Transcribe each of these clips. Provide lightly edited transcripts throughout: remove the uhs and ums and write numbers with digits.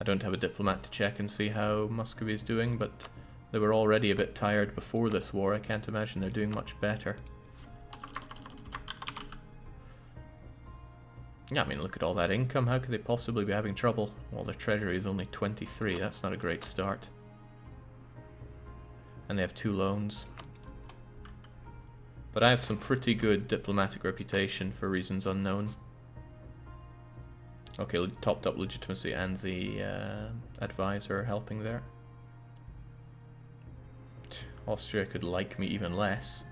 I don't have a diplomat to check and see how Muscovy is doing, but they were already a bit tired before this war. I can't imagine they're doing much better. Yeah, I mean, look at all that income. How could they possibly be having trouble? Well, their treasury is only 23. That's not a great start. And they have 2 loans. But I have some pretty good diplomatic reputation for reasons unknown. Okay, topped up legitimacy and the advisor helping there. Austria could like me even less.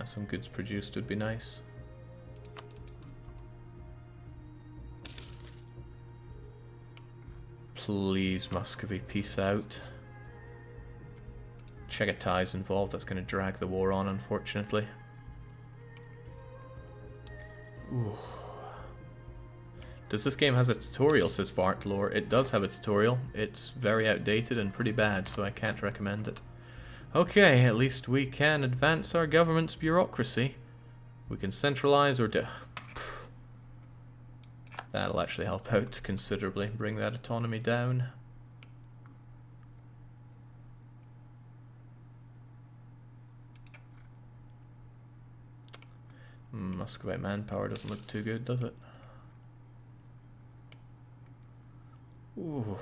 Some goods produced would be nice. Please, Muscovy, peace out. Chagatai involved. That's going to drag the war on, unfortunately. Ooh. Does this game has a tutorial, says Bartlore. It does have a tutorial. It's very outdated and pretty bad, so I can't recommend it. Okay, at least we can advance our government's bureaucracy. We can centralize or do... That'll actually help out considerably, bring that autonomy down. Muscovite manpower doesn't look too good, does it? Ooh.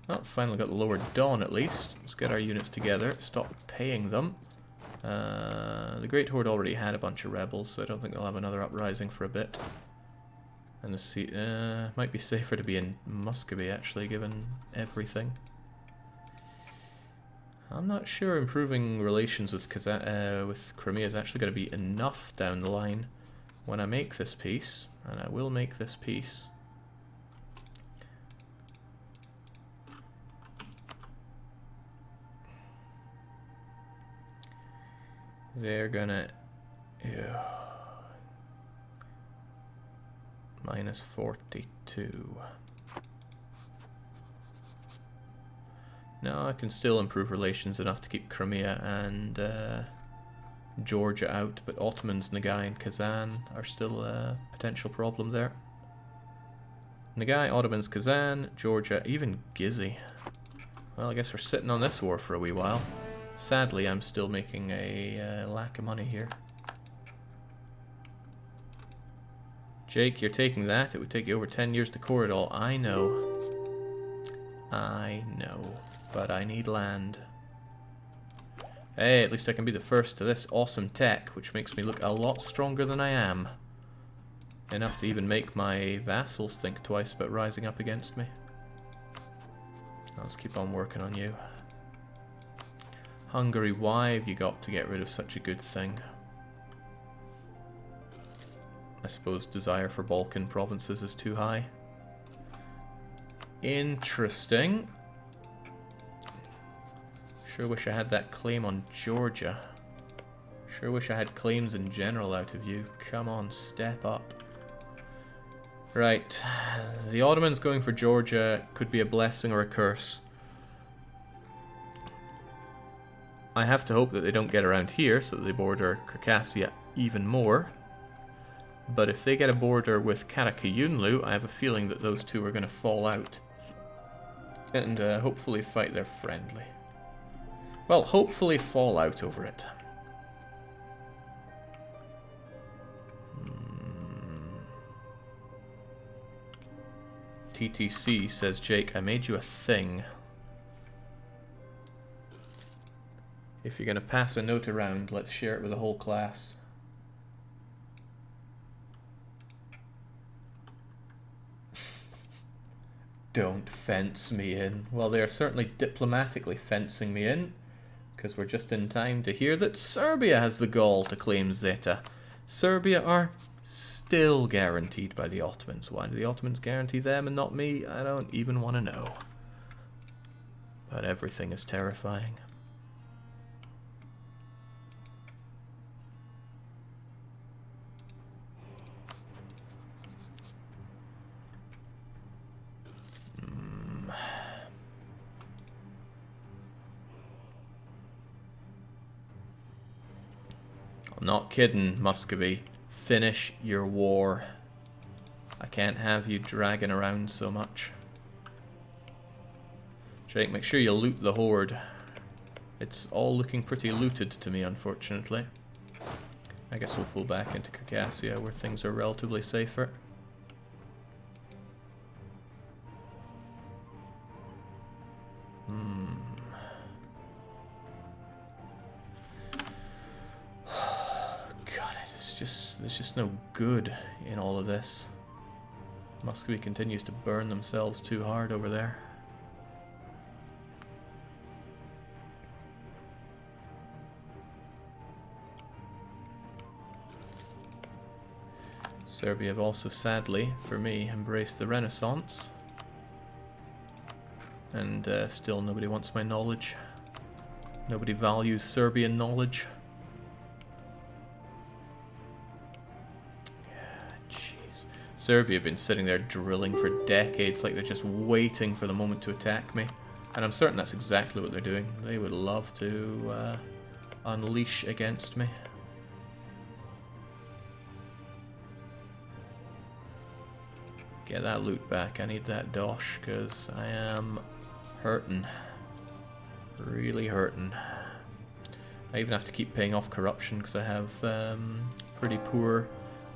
Well, finally got the Lower Dawn at least. Let's get our units together, stop paying them. The Great Horde already had a bunch of rebels, so I don't think they'll have another uprising for a bit. And the sea might be safer to be in Muscovy actually, given everything. I'm not sure improving relations with Crimea is actually going to be enough down the line when I make this peace, and I will make this peace. They're gonna... Ew. Minus 42. No, I can still improve relations enough to keep Crimea and Georgia out, but Ottomans, Nagai and Kazan are still a potential problem there. Nagai, Ottomans, Kazan, Georgia, even Gizeh. Well, I guess we're sitting on this war for a wee while. Sadly, I'm still making a lack of money here. Jake, you're taking that. It would take you over 10 years to core it all. I know. I know. But I need land. Hey, at least I can be the first to this awesome tech, which makes me look a lot stronger than I am. Enough to even make my vassals think twice about rising up against me. Let's keep on working on you. Hungary, why have you got to get rid of such a good thing? I suppose desire for Balkan provinces is too high. Interesting. Sure wish I had that claim on Georgia. Sure wish I had claims in general out of you. Come on, step up. Right. The Ottomans going for Georgia could be a blessing or a curse. I have to hope that they don't get around here so that they border Circassia even more. But if they get a border with Karakayunlu, I have a feeling that those two are going to fall out. And hopefully fight their friendly. Well, hopefully fall out over it. TTC says, Jake, I made you a thing. If you're going to pass a note around, let's share it with the whole class. Don't fence me in. Well, they are certainly diplomatically fencing me in, because we're just in time to hear that Serbia has the gall to claim Zeta. Serbia are still guaranteed by the Ottomans. Why do the Ottomans guarantee them and not me? I don't even want to know. But everything is terrifying. I'm not kidding, Muscovy. Finish your war. I can't have you dragging around so much. Jake, make sure you loot the horde. It's all looking pretty looted to me, unfortunately. I guess we'll pull back into Circassia where things are relatively safer. God, there's just no good in all of this. Muscovy continues to burn themselves too hard over there. Serbia have also, sadly, for me, embraced the Renaissance. And still nobody wants my knowledge. Nobody values Serbian knowledge. Yeah, jeez. Serbia have been sitting there drilling for decades, like they're just waiting for the moment to attack me. And I'm certain that's exactly what they're doing. They would love to unleash against me. Get that loot back. I need that dosh because I am hurting. Really hurting. I even have to keep paying off corruption because I have pretty poor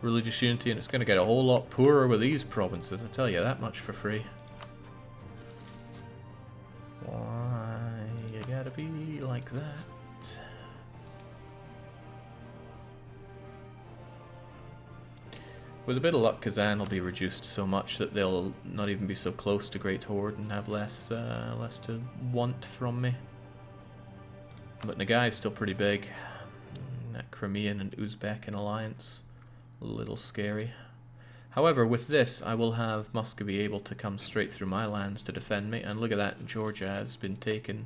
religious unity, and it's going to get a whole lot poorer with these provinces, I tell you that much for free. Why you gotta be like that? With a bit of luck, Kazan will be reduced so much that they'll not even be so close to Great Horde and have less to want from me. But Nagai is still pretty big. That Crimean and Uzbek in alliance, a little scary. However, with this, I will have Muscovy able to come straight through my lands to defend me. And look at that, Georgia has been taken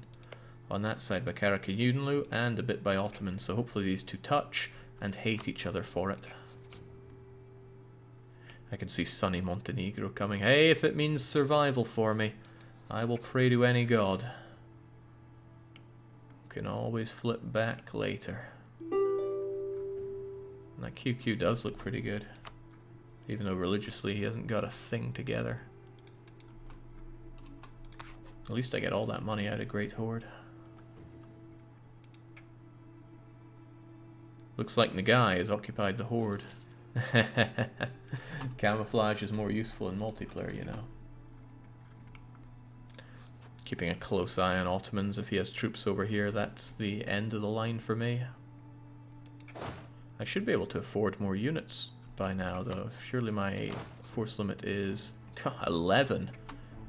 on that side by Karakayunlu and a bit by Ottomans. So hopefully these two touch and hate each other for it. I can see sunny Montenegro coming. Hey, if it means survival for me, I will pray to any god. Can always flip back later. And that QQ does look pretty good. Even though religiously he hasn't got a thing together. At least I get all that money out of Great Horde. Looks like Nagai has occupied the Horde. Camouflage is more useful in multiplayer, you know. Keeping a close eye on Ottomans. If he has troops over here, that's the end of the line for me. I should be able to afford more units by now, though. Surely my force limit is 11.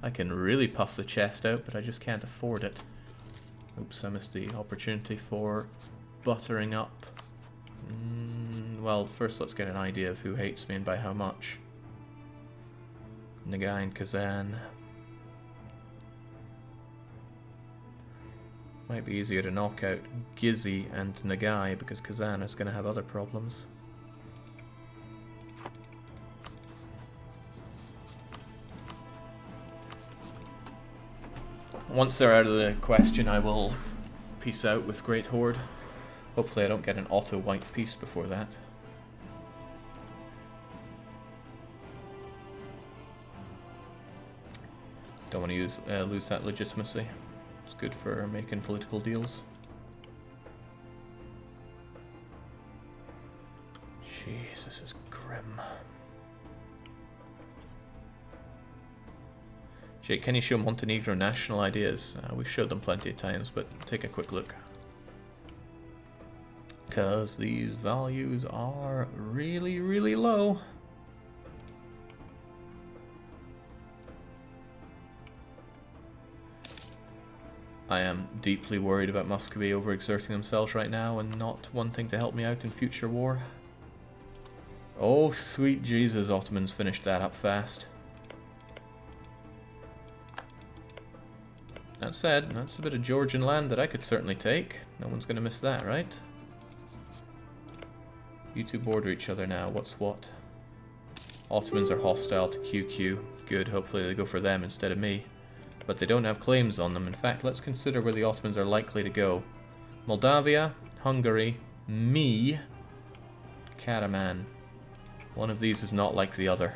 I can really puff the chest out, but I just can't afford it. Oops, I missed the opportunity for buttering up. Well, first let's get an idea of who hates me and by how much. Nagai and Kazan. Might be easier to knock out Gizzy and Nagai because Kazan is going to have other problems. Once they're out of the question, I will peace out with Great Horde. Hopefully I don't get an auto-white peace before that. Don't want to lose that legitimacy. It's good for making political deals. Jeez, this is grim. Jake, can you show Montenegro national ideas? We've showed them plenty of times, but take a quick look. Because these values are really, really low. I am deeply worried about Muscovy overexerting themselves right now and not wanting to help me out in future war. Oh, sweet Jesus, Ottomans finished that up fast. That said, that's a bit of Georgian land that I could certainly take. No one's going to miss that, right? You two border each other now. What's what? Ottomans are hostile to QQ. Good, hopefully they go for them instead of me. But they don't have claims on them. In fact, let's consider where the Ottomans are likely to go. Moldavia, Hungary, me, Karaman. One of these is not like the other.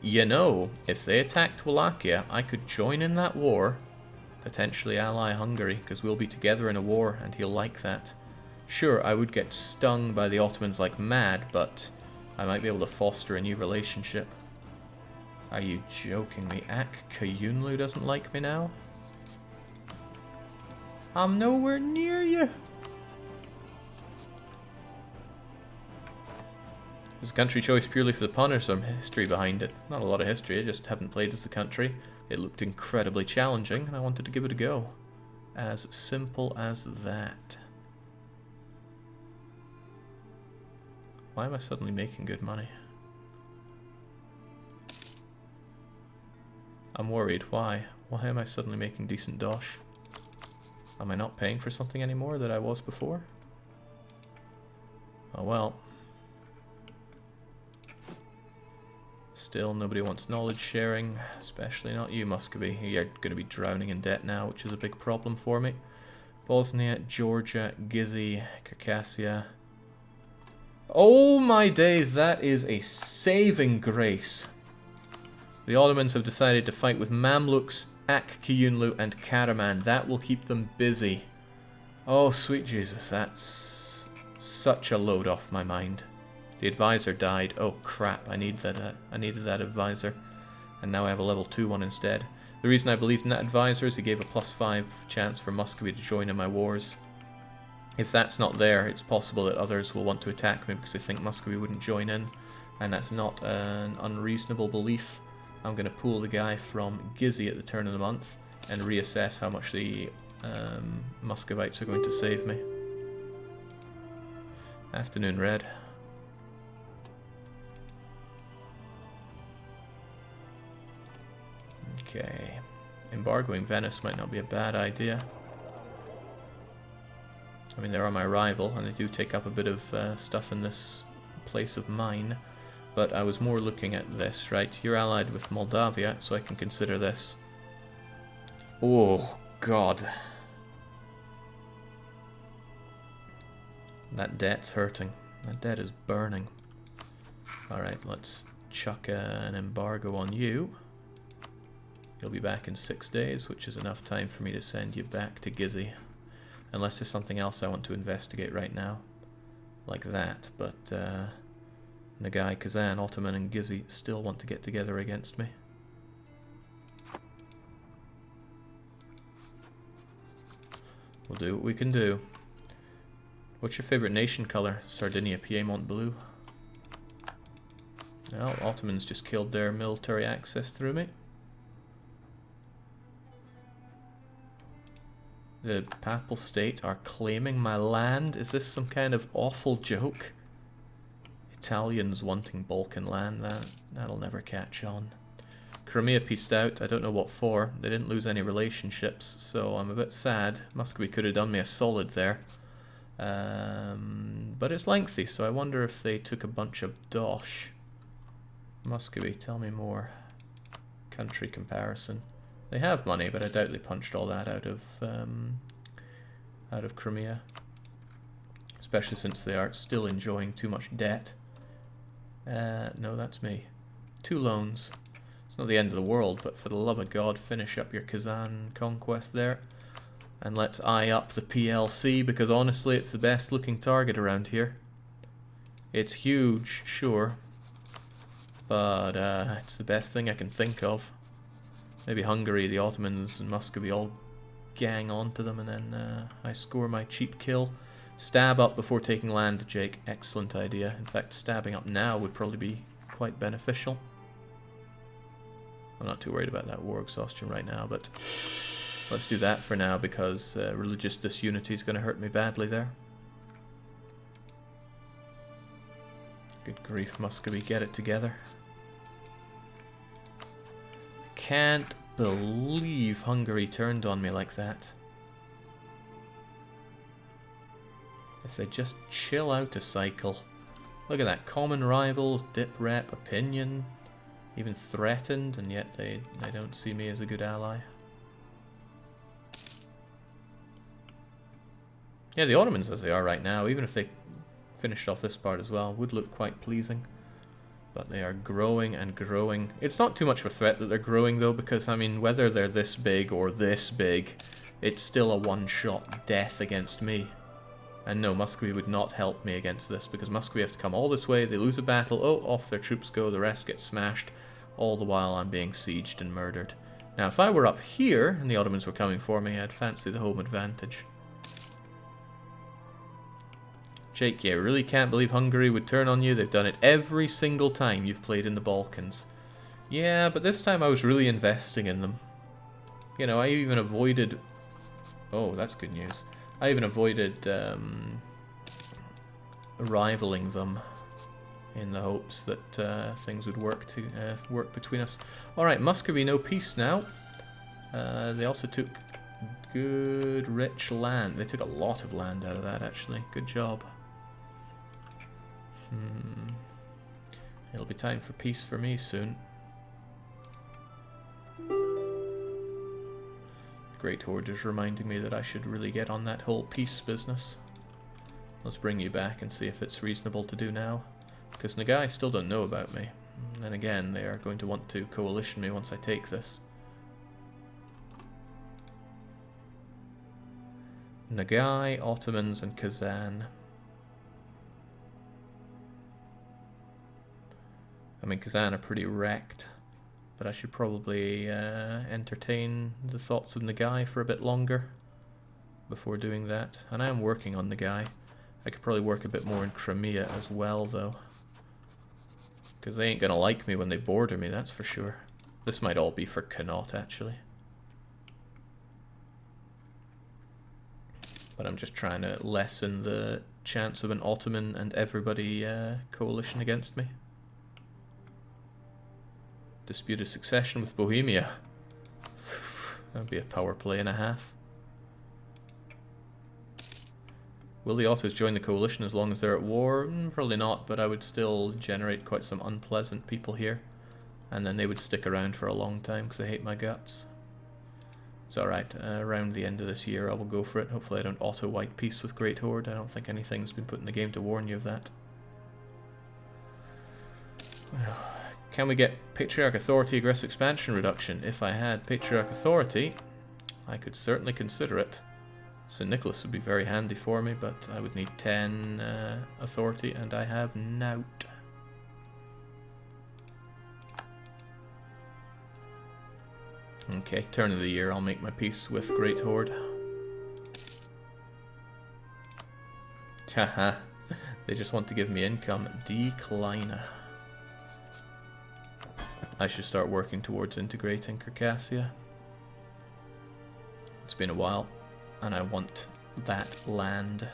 You know, if they attacked Wallachia, I could join in that war. Potentially ally Hungary, because we'll be together in a war, and he'll like that. Sure, I would get stung by the Ottomans like mad, but I might be able to foster a new relationship. Are you joking me? Ak Kayunlu doesn't like me now? I'm nowhere near you. Is the country choice purely for the pun or some history behind it? Not a lot of history, I just haven't played as the country. It looked incredibly challenging and I wanted to give it a go. As simple as that. Why am I suddenly making good money? I'm worried. Why? Why am I suddenly making decent dosh? Am I not paying for something anymore that I was before? Oh well. Still, nobody wants knowledge sharing, especially not you, Muscovy. You're going to be drowning in debt now, which is a big problem for me. Bosnia, Georgia, Gizzy, Circassia. Oh my days, that is a saving grace. The Ottomans have decided to fight with Mamluks, Ak Kiyunlu, and Karaman. That will keep them busy. Oh, sweet Jesus, that's such a load off my mind. The advisor died. Oh crap, I needed that advisor. And now I have a level 2 one instead. The reason I believed in that advisor is he gave a +5 chance for Muscovy to join in my wars. If that's not there, it's possible that others will want to attack me because they think Muscovy wouldn't join in. And that's not an unreasonable belief. I'm going to pull the guy from Gizzy at the turn of the month and reassess how much the Muscovites are going to save me. Afternoon, Red. Okay, embargoing Venice might not be a bad idea. I mean, they're my rival, and they do take up a bit of stuff in this place of mine. But I was more looking at this, right? You're allied with Moldavia, so I can consider this. Oh, God. That debt's hurting. That debt is burning. Alright, let's chuck an embargo on you. You'll be back in 6 days, which is enough time for me to send you back to Gizzy. Unless there's something else I want to investigate right now. Like that, but Nagai, Kazan, Ottoman and Gizzy still want to get together against me. We'll do what we can do. What's your favorite nation color? Sardinia, Piedmont blue. Well, Ottomans just killed their military access through me. The Papal State are claiming my land? Is this some kind of awful joke? Italians wanting Balkan land, that'll never catch on. Crimea pieced out, I don't know what for. They didn't lose any relationships, so I'm a bit sad. Muscovy could have done me a solid there. But it's lengthy, so I wonder if they took a bunch of dosh. Muscovy, tell me more. Country comparison. They have money, but I doubt they punched all that out of Crimea. Especially since they are still enjoying too much debt. No, that's me. 2 loans. It's not the end of the world, but for the love of God, finish up your Kazan conquest there. And let's eye up the PLC, because honestly, it's the best looking target around here. It's huge, sure. But it's the best thing I can think of. Maybe Hungary, the Ottomans, and Muscovy all gang onto them, and then I score my cheap kill. Stab up before taking land, Jake. Excellent idea. In fact, stabbing up now would probably be quite beneficial. I'm not too worried about that war exhaustion right now, but let's do that for now, because religious disunity is going to hurt me badly there. Good grief, Muscovy, get it together. Can't believe Hungary turned on me like that. If they just chill out a cycle. Look at that, common rivals, dip rep, opinion, even threatened, and yet they don't see me as a good ally. Yeah, the Ottomans as they are right now, even if they finished off this part as well, would look quite pleasing. But they are growing and growing. It's not too much of a threat that they're growing though, because I mean, whether they're this big or this big, it's still a one-shot death against me. And no, Muscovy would not help me against this, because Muscovy have to come all this way, they lose a battle, oh, off their troops go, the rest get smashed, all the while I'm being sieged and murdered. Now, if I were up here, and the Ottomans were coming for me, I'd fancy the home advantage. Jake, yeah, I really can't believe Hungary would turn on you. They've done it every single time you've played in the Balkans. Yeah, but this time I was really investing in them. You know, I even avoided... Oh, that's good news. I even avoided rivaling them in the hopes that things would work between us. Alright, Muscovy, no peace now. They also took good, rich land. They took a lot of land out of that, actually. Good job. It'll be time for peace for me soon. Great Horde is reminding me that I should really get on that whole peace business. Let's bring you back and see if it's reasonable to do now. Because Nagai still don't know about me. And then again, they are going to want to coalition me once I take this. Nagai, Ottomans, and Kazan. I mean, Kazan are pretty wrecked, but I should probably entertain the thoughts of Nagai for a bit longer before doing that. And I am working on Nagai. I could probably work a bit more in Crimea as well, though. Because they ain't gonna like me when they border me, that's for sure. This might all be for Connaught, actually. But I'm just trying to lessen the chance of an Ottoman and everybody coalition against me. Disputed succession with Bohemia. That would be a power play and a half. Will the Ottos join the coalition as long as they're at war? Probably not, but I would still generate quite some unpleasant people here. And then they would stick around for a long time because they hate my guts. It's alright, around the end of this year I will go for it. Hopefully I don't auto-white peace with Great Horde. I don't think anything's been put in the game to warn you of that. Can we get Patriarch Authority Aggressive Expansion Reduction? If I had Patriarch Authority, I could certainly consider it. St. Nicholas would be very handy for me, but I would need 10 Authority, and I have nought. Okay, turn of the year, I'll make my peace with Great Horde. Haha, they just want to give me income. Decline. I should start working towards integrating Circassia. It's been a while, and I want that land.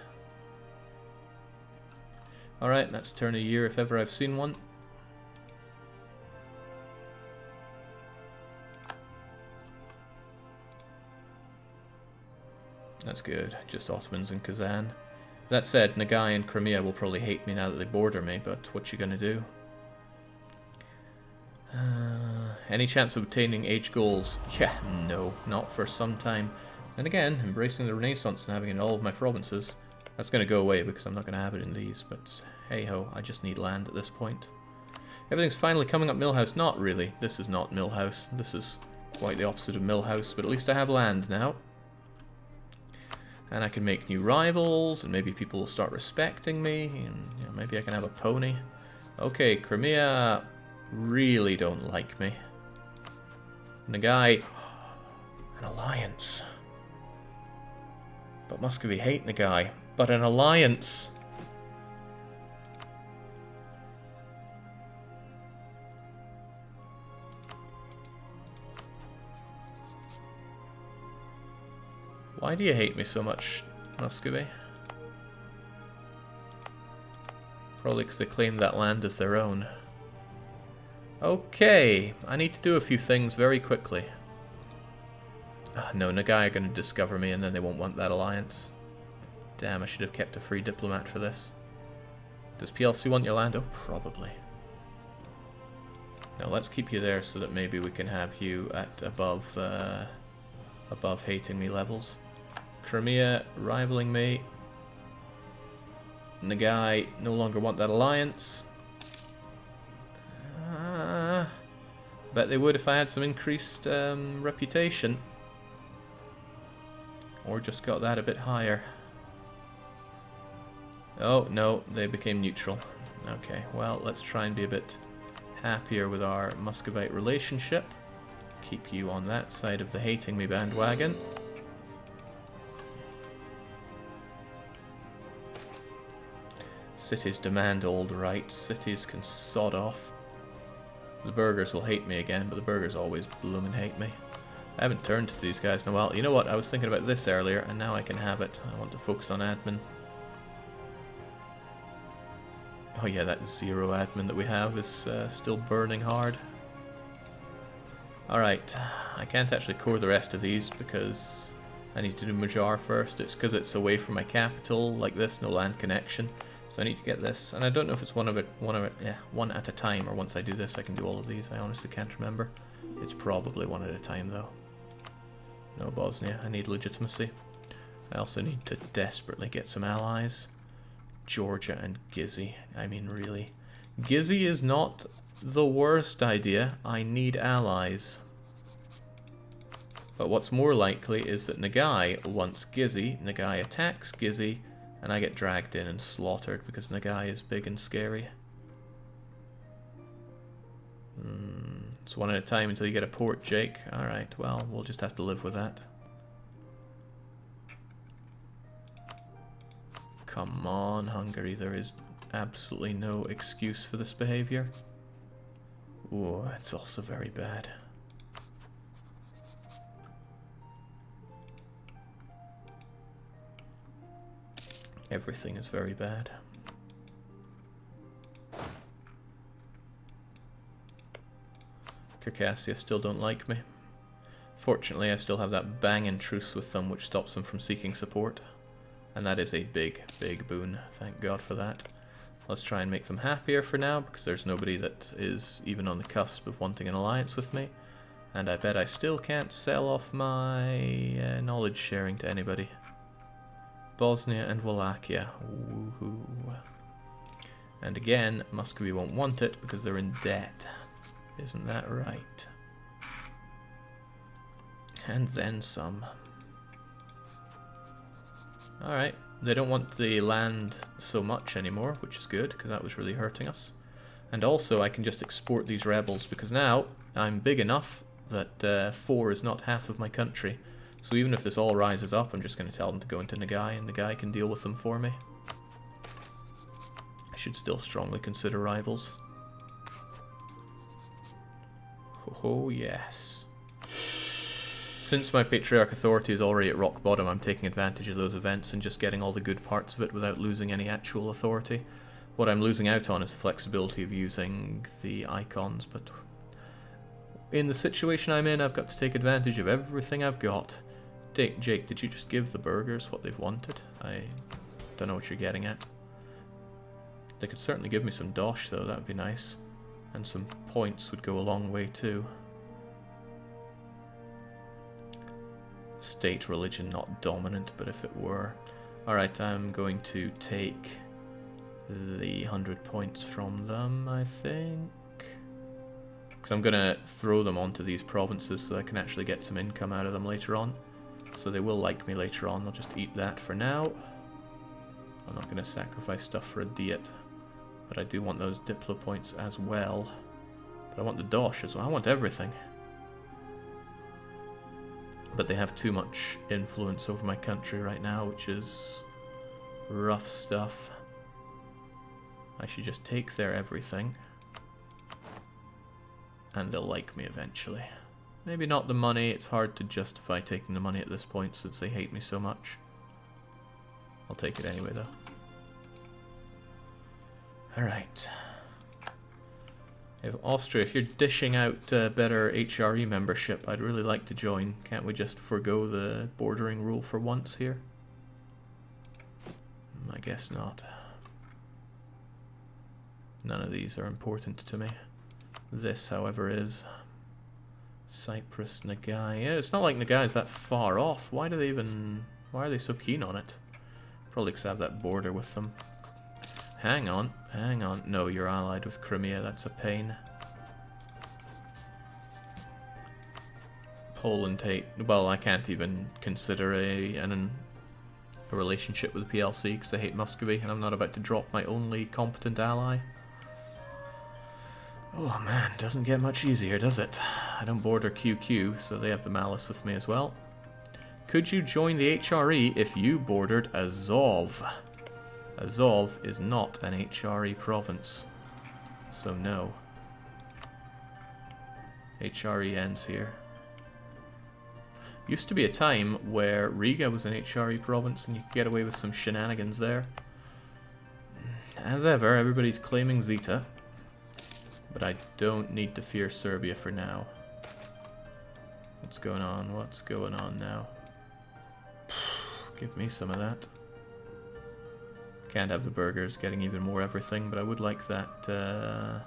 Alright, that's turn a year if ever I've seen one. That's good, just Ottomans and Kazan. That said, Nagai and Crimea will probably hate me now that they border me, but what you gonna do? Any chance of obtaining age goals? Yeah, no, not for some time. And again, embracing the Renaissance and having it in all of my provinces, that's going to go away because I'm not going to have it in these, but hey-ho, I just need land at this point. Everything's finally coming up Millhouse. Not really. This is not Millhouse. This is quite the opposite of Millhouse, but at least I have land now. And I can make new rivals, and maybe people will start respecting me, and you know, maybe I can have a pony. Okay, Crimea really don't like me. Nagai, an alliance. But Muscovy hate Nagai, but an alliance. Why do you hate me so much, Muscovy? Probably because they claim that land as their own. Okay, I need to do a few things very quickly. No, Nagai are going to discover me and then they won't want that alliance. Damn, I should have kept a free diplomat for this. Does PLC want your land? Oh, probably. No, let's keep you there so that maybe we can have you at above hating me levels. Crimea rivaling me. Nagai no longer want that alliance. Bet they would if I had some increased reputation. Or just got that a bit higher. Oh, no, they became neutral. Okay, well, let's try and be a bit happier with our Muscovite relationship. Keep you on that side of the hating me bandwagon. Cities demand old rights. Cities can sod off. The burghers will hate me again, but the burghers always bloomin' hate me. I haven't turned to these guys in a while. You know what? I was thinking about this earlier, and now I can have it. I want to focus on admin. Oh yeah, that 0 admin that we have is still burning hard. Alright, I can't actually core the rest of these because I need to do Majar first. It's because it's away from my capital, like this, no land connection. So I need to get this, and I don't know if it's one at a time, or once I do this I can do all of these. I honestly can't remember. It's probably one at a time though. No Bosnia, I need legitimacy. I also need to desperately get some allies. Georgia and Gizzy, I mean really. Gizzy is not the worst idea, I need allies. But what's more likely is that Nagai wants Gizzy, Nagai attacks Gizzy, and I get dragged in and slaughtered because Nagai is big and scary. It's one at a time until you get a port, Jake. Alright, well, we'll just have to live with that. Come on, Hungary, there is absolutely no excuse for this behavior. Ooh, it's also very bad. Everything is very bad. Circassia still don't like me. Fortunately, I still have that banging truce with them which stops them from seeking support. And that is a big, big boon. Thank God for that. Let's try and make them happier for now, because there's nobody that is even on the cusp of wanting an alliance with me. And I bet I still can't sell off my knowledge sharing to anybody. Bosnia and Wallachia. Woohoo. And again, Muscovy won't want it because they're in debt. Isn't that right? And then some. Alright, they don't want the land so much anymore, which is good, because that was really hurting us. And also, I can just export these rebels, because now I'm big enough that 4 is not half of my country. So even if this all rises up, I'm just going to tell them to go into Nagai, and Nagai can deal with them for me. I should still strongly consider rivals. Oh yes. Since my Patriarch authority is already at rock bottom, I'm taking advantage of those events and just getting all the good parts of it without losing any actual authority. What I'm losing out on is the flexibility of using the icons, but in the situation I'm in, I've got to take advantage of everything I've got. Jake, did you just give the burghers what they've wanted? I don't know what you're getting at. They could certainly give me some dosh though, that would be nice. And some points would go a long way too. State religion not dominant, but if it were. Alright, I'm going to take the 100 points from them, I think. Because I'm going to throw them onto these provinces so I can actually get some income out of them later on. So they will like me later on, I'll just eat that for now. I'm not going to sacrifice stuff for a diet. But I do want those Diplo points as well. But I want the dosh as well, I want everything. But they have too much influence over my country right now, which is rough stuff. I should just take their everything. And they'll like me eventually. Maybe not the money, it's hard to justify taking the money at this point since they hate me so much. I'll take it anyway though. Alright. If Austria, if you're dishing out better HRE membership, I'd really like to join. Can't we just forgo the bordering rule for once here? I guess not. None of these are important to me. This, however, is. Cyprus, Nagai. Yeah, it's not like Nagai's that far off. Why are they so keen on it? Probably because I have that border with them. Hang on, hang on. No, you're allied with Crimea, that's a pain. Poland hate... Well, I can't even consider a relationship with the PLC because I hate Muscovy, and I'm not about to drop my only competent ally. Oh man, doesn't get much easier, does it? I don't border QQ, so they have the malice with me as well. Could you join the HRE if you bordered Azov? Azov is not an HRE province, so no. HRE ends here. Used to be a time where Riga was an HRE province and you could get away with some shenanigans there. As ever, everybody's claiming Zeta, but I don't need to fear Serbia for now. What's going on? What's going on now? Give me some of that. Can't have the burgers getting even more everything, but I would like that.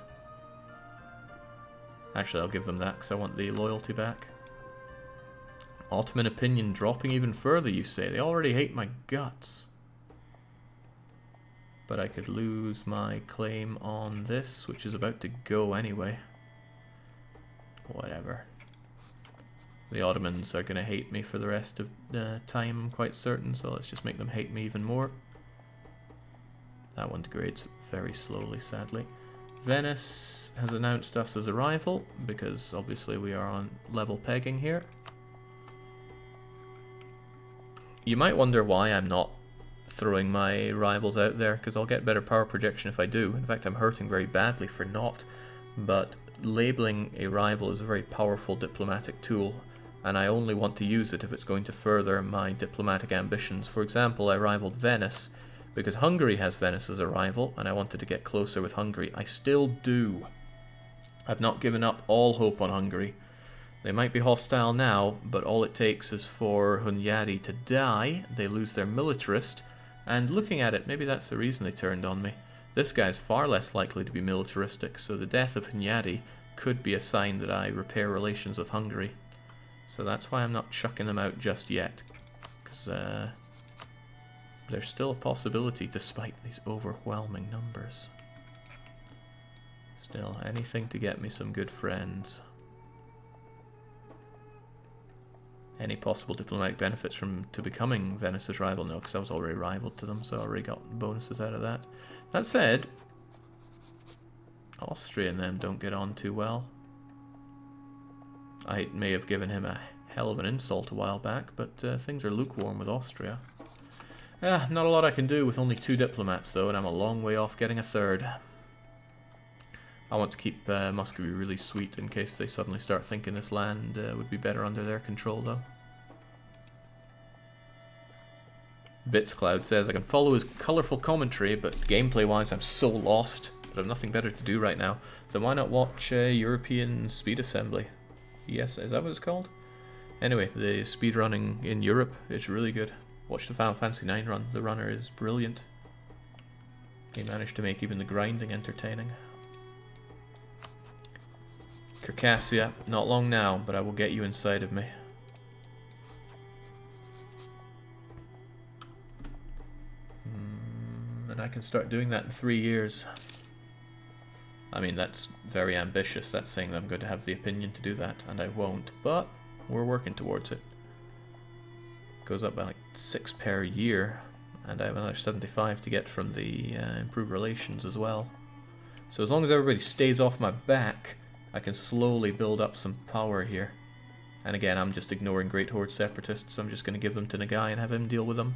Actually, I'll give them that because I want the loyalty back. Ottoman opinion dropping even further, you say? They already hate my guts. But I could lose my claim on this, which is about to go anyway. Whatever. The Ottomans are going to hate me for the rest of the time, I'm quite certain, so let's just make them hate me even more. That one degrades very slowly, sadly. Venice has announced us as a rival, because obviously we are on level pegging here. You might wonder why I'm not throwing my rivals out there, because I'll get better power projection if I do. In fact, I'm hurting very badly for not. But labeling a rival is a very powerful diplomatic tool, and I only want to use it if it's going to further my diplomatic ambitions. For example, I rivaled Venice because Hungary has Venice as a rival, and I wanted to get closer with Hungary. I still do. I've not given up all hope on Hungary. They might be hostile now, but all it takes is for Hunyadi to die, they lose their militarist, and looking at it, maybe that's the reason they turned on me. This guy's far less likely to be militaristic, so the death of Hunyadi could be a sign that I repair relations with Hungary. So that's why I'm not chucking them out just yet, because there's still a possibility despite these overwhelming numbers. Still, anything to get me some good friends. Any possible diplomatic benefits to becoming Venice's rival? No, because I was already rivaled to them, so I already got bonuses out of that. That said, Austria and them don't get on too well. I may have given him a hell of an insult a while back, but things are lukewarm with Austria. Not a lot I can do with only 2 diplomats, though, and I'm a long way off getting a 3rd. I want to keep Muscovy really sweet in case they suddenly start thinking this land would be better under their control, though. BitsCloud says, I can follow his colourful commentary, but gameplay-wise I'm so lost that I've nothing better to do right now. So why not watch European Speed Assembly? Yes, is that what it's called? Anyway, the speedrunning in Europe is really good. Watch the Final Fantasy IX run. The runner is brilliant. He managed to make even the grinding entertaining. Circassia, not long now, but I will get you inside of me. And I can start doing that in 3 years. I mean, that's very ambitious. That's saying that I'm going to have the opinion to do that, and I won't, but we're working towards it. Goes up by like 6 per year, and I have another 75 to get from the improved relations as well. So as long as everybody stays off my back, I can slowly build up some power here. And again, I'm just ignoring Great Horde Separatists. I'm just going to give them to Nagai and have him deal with them.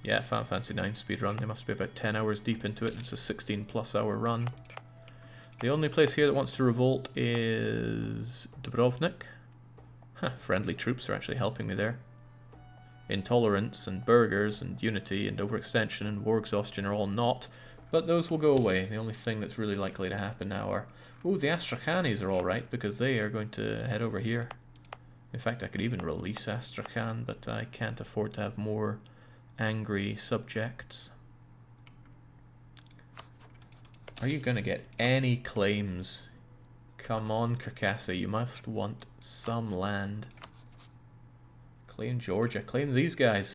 Yeah, Final Fantasy IX speedrun. They must be about 10 hours deep into it. It's a 16+ hour run. The only place here that wants to revolt is Dubrovnik. Friendly troops are actually helping me there. Intolerance and burgers and unity and overextension and war exhaustion are all not. But those will go away. The only thing that's really likely to happen now are... Ooh, the Astrakhani's are alright, because they are going to head over here. In fact, I could even release Astrakhan, but I can't afford to have more angry subjects. Are you going to get any claims? Come on, Circassia, you must want some land. Claim Georgia. Claim these guys.